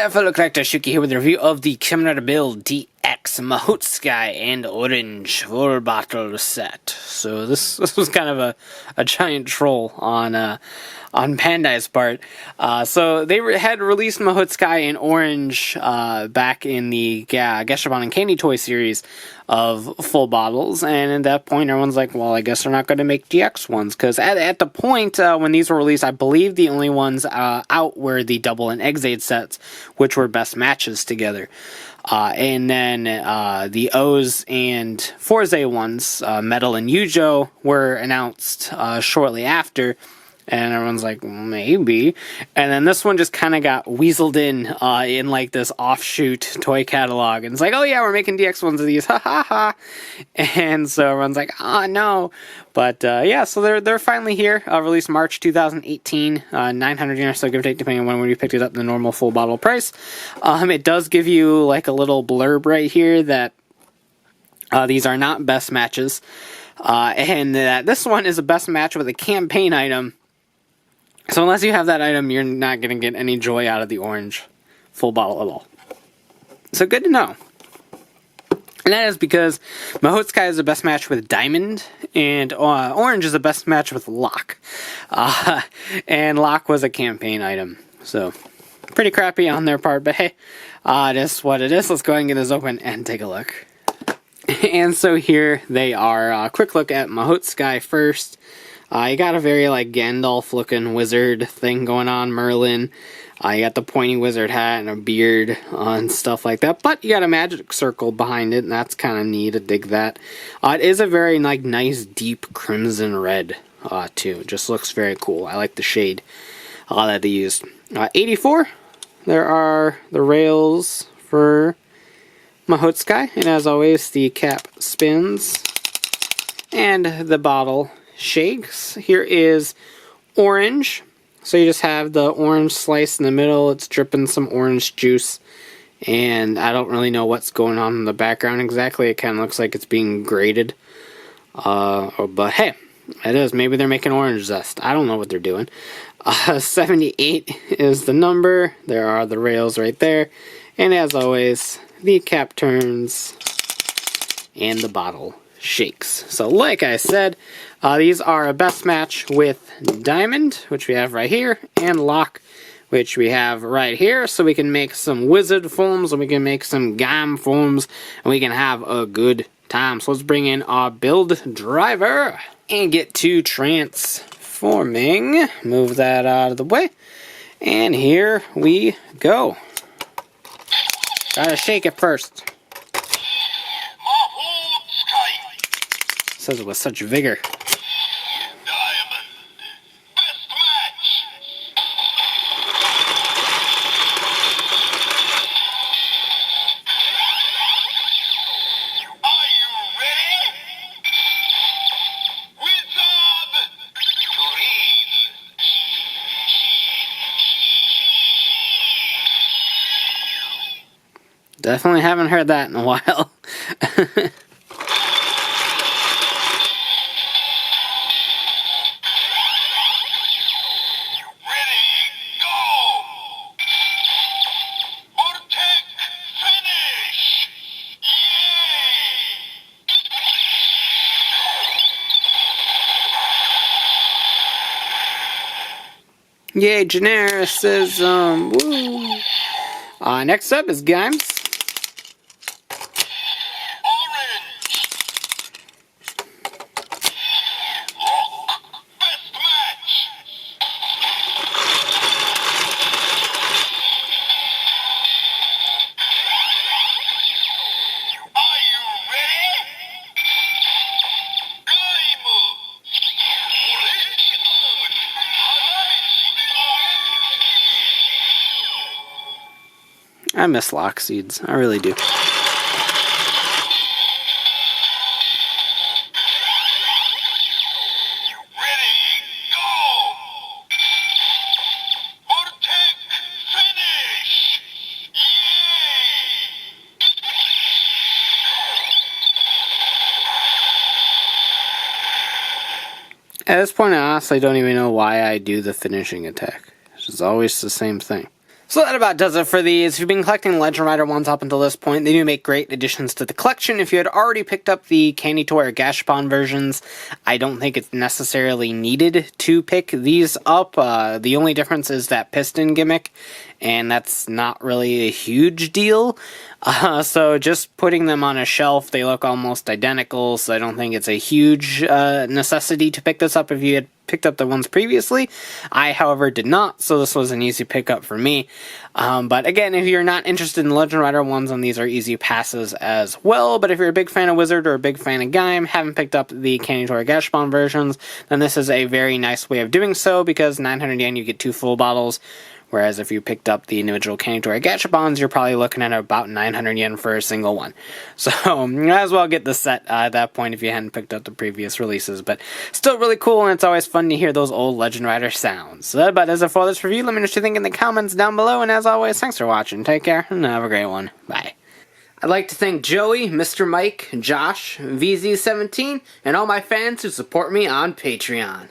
there, fellow collector, Shuki here with a review of the Kamen Rider Build DX Mahoutsukai and Orange Fullbottle set. So this was kind of a giant troll on Bandai's part. So they had released Mahoutsukai in Orange back in the Gashapon and Candy Toy series of Fullbottles, and at that point everyone's like, well, I guess they're not going to make DX ones, because at the point when these were released, I believe the only ones out were the Double and Exade sets, which were best matches together. And then the O's and Forze ones, Metal and Yujo, were announced shortly after. And everyone's like, maybe. And then this one just kind of got weaseled in like this offshoot toy catalog. And it's like, oh yeah, we're making DX ones of these, ha ha ha. And so everyone's like, oh no. But yeah, so they're finally here. Released March 2018, 900 yen or so, give or take, depending on when you picked it up, the normal full bottle price. It does give you like a little blurb right here that these are not best matches. And that this one is a best match with a campaign item. So unless you have that item, you're not going to get any joy out of the Orange Fullbottle at all. So good to know. And that is because Mahoutsukai is the best match with Diamond, and Orange is the best match with Lock. And Lock was a campaign item. So pretty crappy on their part, but hey, it is what it is. Let's go ahead and get this open and take a look. And so here they are. Quick look at Mahoutsukai first. You got a very like Gandalf looking wizard thing going on, Merlin. You got the pointy wizard hat and a beard and stuff like that. But you got a magic circle behind it, and that's kind of neat. I dig that. It is a very like nice deep crimson red too. It just looks very cool. I like the shade that they used. 84. There are the rails for Mahoutsukai, and as always, the cap spins and the bottle shakes. Here is Orange. So you just have the orange slice in the middle. It's dripping some orange juice, and I don't really know what's going on in the background exactly. It kind of looks like it's being grated. But hey, it is. Maybe they're making orange zest. I don't know what they're doing. 78 is the number. There are the rails right there. And as always, the cap turns and the bottle shakes. So like I said, these are a best match with Diamond, which we have right here, and Lock, which we have right here. So we can make some Wizard forms, and we can make some Gaim forms, and we can have a good time. So let's bring in our build driver and get to transforming. Move that out of the way. And here we go. Gotta shake it first. Says it with such vigor. Diamond, best match. Are you ready? Wizard, green. Definitely haven't heard that in a while. Yay, genericism. Woo. Next up is Gaim. I miss Lock Seeds. I really do. At this point, I honestly don't even know why I do the finishing attack. It's just always the same thing. So that about does it for these. If you've been collecting Legend Rider ones up until this point, they do make great additions to the collection. If you had already picked up the Candy Toy or Gashapon versions, I don't think it's necessarily needed to pick these up. The only difference is that piston gimmick, and that's not really a huge deal. So just putting them on a shelf, they look almost identical, so I don't think it's a huge necessity to pick this up if you had picked up the ones previously. I, however, did not, so this was an easy pickup for me. But again, if you're not interested in Legend Rider ones, then these are easy passes as well. But if you're a big fan of Wizard or a big fan of Gaim, haven't picked up the Candy Toy or Gashapon versions, then this is a very nice way of doing so, because 900 yen you get 2 full bottles. Whereas if you picked up the individual Candy Toy or Gashapons, you're probably looking at about 900 yen for a single one. So you might as well get the set at that point if you hadn't picked up the previous releases. But still really cool, and it's always fun to hear those old Legend Rider sounds. So that about does it for this review. Let me know what you think in the comments down below. And as always, thanks for watching. Take care, and have a great one. Bye. I'd like to thank Joey, Mr. Mike, Josh, VZ17, and all my fans who support me on Patreon.